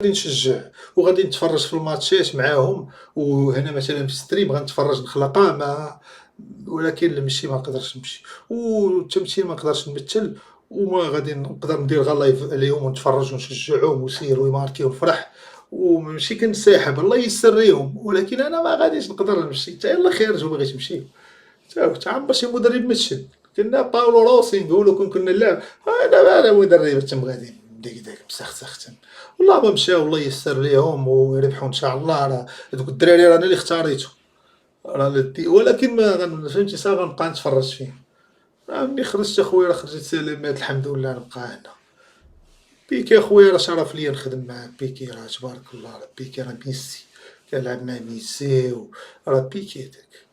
غادي نشجّع وغادي نتفرّج في الماتشات معاهم، وهنا مثلًا في الstream غنتفرّج نخلقها ولكن المشي ما نقدرش نمشي، والتمثيل ما نقدرش نمثّل، وما غادي نقدر ندير غير live عليهم ونتفرّج ونشجّعهم ويسيروا ويماركيو ونفرح، وماشي كنساحب الله ييسّر ليهم، ولكن أنا ما غاديش نقدر نمشي، أنت يلاه خارج وباغي تمشي، تعمر شي مدرب مشّي، كنا باولو روسي نقولوا كنا نلعب، دابا مدرب تم غادي ديك مسخسخ تم، والله ما مشاو الله ييسّر ليهم ويربحوا إن شاء الله، راه هادوك الدراري راه أنا اللي اختاريتهم، راه ولكن ما فهمتي غنبقى نتفرّج فيهم، راه ملي خرجت أخويا راه خرجت سلامات الحمد لله نبقى هنا، بيكي أخويا راه شرف ليا نخدم معاه، بيكي راه تبارك الله، راه بيكي راه ميسي، كنلعب مع ميسي راه بيكي داك،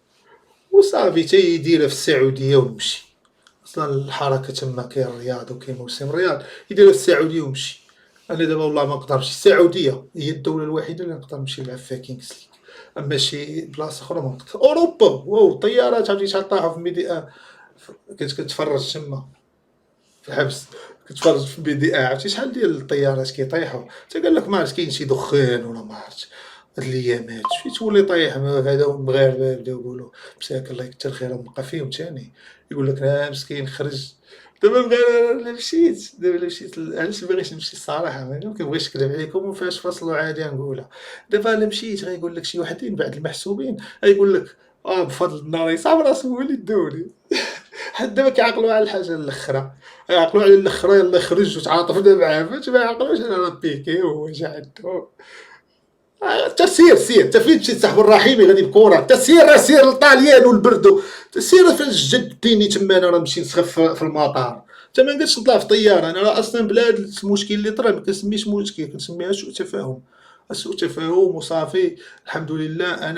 وصافي تا يديرها في السعودية ونمشي. أصلا الحركة تما كاين الرياض وكاين موسم الرياض يديرها في السعودية ونمشي، أنا دابا والله ما نقدرش، السعودية هي الدولة الوحيدة اللي نقدر نمشي نلعب فيها كينغز ليغ، أما شي بلاصة أخرى ما نقدر، أوروبا واو الطيارات عرفتي شحال طاحوا في كنت كنتفرج تما في الحبس، كنتفرج في عرفتي شحال ديال الطيارات كيطيحوا، حتى قالك ما عرفت كاين شي دخان ولا ما عرفتش، هاد الأيامات فين تولي طايح هذا المغاربة بداو يقولوا مساكن الله يكتر خيرهم بقى فيهم تاني، يقول لك مسكين خرج، دابا أنا مشيت، دابا مشيت علاش ما باغيش نمشي الصراحة ما كنبغيش نكذب عليكم ومافيهاش فصل وعادي غنقولها، دابا إلا مشيت غيقول لك شي وحدين بعد المحسوبين غيقول لك بفضل النار يصعب راسهم هو اللي داوني. حتى دابا كيعقلوا على الحاجة الأخرى، يعقلوا على الأخرى يلاه خرج وتعاطفنا معاه، فهمتي ما يعقلوش على راه بيكي وهو جا عندهم. تا سير تا فين مشيت صاحب الرحيمي غادي بكورة، تا سير للطاليان والبردو، تا سير فين الجد ديني تما أنا راه نمشي نسخف في المطار، تا ما نقدرش نطلع في طيارة، أنا راه أصلا بلا هاد المشكل اللي طرا ما كنسميش مشكل كنسميها سوء تفاهم، سوء تفاهم وصافي الحمد لله أنا